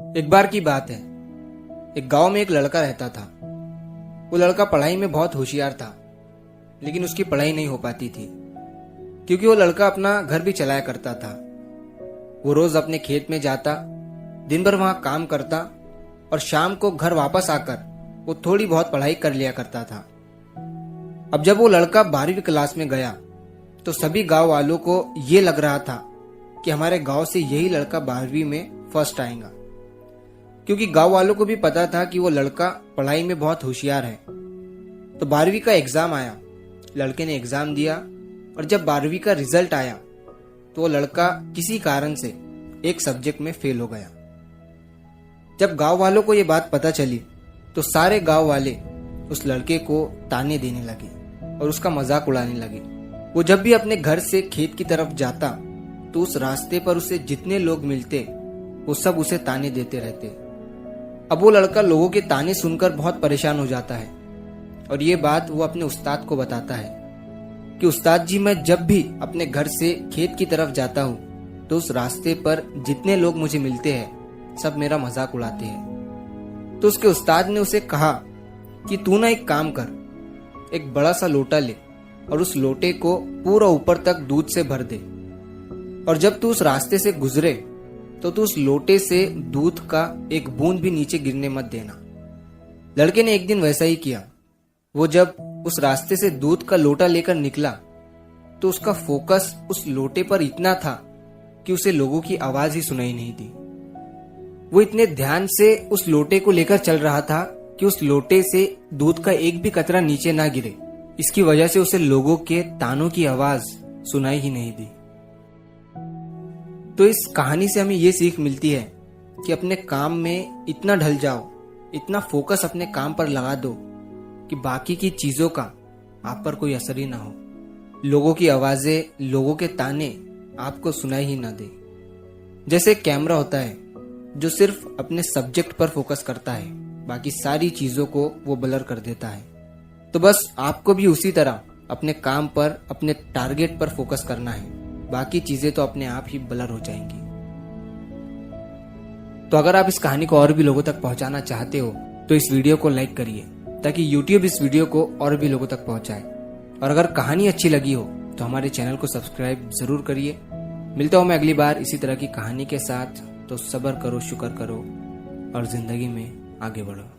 एक बार की बात है। एक गांव में एक लड़का रहता था। वो लड़का पढ़ाई में बहुत होशियार था, लेकिन उसकी पढ़ाई नहीं हो पाती थी क्योंकि वो लड़का अपना घर भी चलाया करता था। वो रोज अपने खेत में जाता, दिन भर वहां काम करता और शाम को घर वापस आकर वो थोड़ी बहुत पढ़ाई कर लिया करता था। अब जब वो लड़का 12वीं क्लास में गया तो सभी गांव वालों को ये लग रहा था कि हमारे गांव से यही लड़का 12वीं में फर्स्ट आएगा, क्योंकि गांव वालों को भी पता था कि वो लड़का पढ़ाई में बहुत होशियार है। तो 12वीं का एग्जाम आया, लड़के ने एग्जाम दिया और जब 12वीं का रिजल्ट आया तो वो लड़का किसी कारण से एक सब्जेक्ट में फेल हो गया। जब गांव वालों को ये बात पता चली तो सारे गांव वाले उस लड़के को ताने देने लगे और उसका मजाक उड़ाने लगे। वो जब भी अपने घर से खेत की तरफ जाता तो उस रास्ते पर उसे जितने लोग मिलते वो सब उसे ताने देते रहते। अब वो लड़का लोगों के ताने सुनकर बहुत परेशान हो जाता है और ये बात वो अपने उस्ताद को बताता है कि उस्ताद जी, मैं जब भी अपने घर से खेत की तरफ जाता हूँ तो उस रास्ते पर जितने लोग मुझे मिलते हैं सब मेरा मजाक उड़ाते हैं। तो उसके उस्ताद ने उसे कहा कि तू ना एक काम कर, एक बड़ा सा लोटा ले और उस लोटे को पूरा ऊपर तक दूध से भर दे और जब तू उस रास्ते से गुजरे तो तू उस लोटे से दूध का एक बूंद भी नीचे गिरने मत देना। लड़के ने एक दिन वैसा ही किया। वो जब उस रास्ते से दूध का लोटा लेकर निकला तो उसका फोकस उस लोटे पर इतना था कि उसे लोगों की आवाज ही सुनाई नहीं दी। वो इतने ध्यान से उस लोटे को लेकर चल रहा था कि उस लोटे से दूध का एक भी कतरा नीचे ना गिरे। इसकी वजह से उसे लोगों के तानों की आवाज सुनाई ही नहीं दी। तो इस कहानी से हमें ये सीख मिलती है कि अपने काम में इतना ढल जाओ, इतना फोकस अपने काम पर लगा दो कि बाकी की चीजों का आप पर कोई असर ही ना हो। लोगों की आवाजें, लोगों के ताने आपको सुनाई ही ना दे। जैसे कैमरा होता है जो सिर्फ अपने सब्जेक्ट पर फोकस करता है, बाकी सारी चीजों को वो ब्लर कर देता है। तो बस आपको भी उसी तरह अपने काम पर, अपने टारगेट पर फोकस करना है, बाकी चीजें तो अपने आप ही ब्लर हो जाएंगी। तो अगर आप इस कहानी को और भी लोगों तक पहुंचाना चाहते हो तो इस वीडियो को लाइक करिए ताकि YouTube इस वीडियो को और भी लोगों तक पहुंचाए। और अगर कहानी अच्छी लगी हो तो हमारे चैनल को सब्सक्राइब जरूर करिए। मिलता हूं मैं अगली बार इसी तरह की कहानी के साथ। तो सब्र करो, शुक्र करो और जिंदगी में आगे बढ़ो।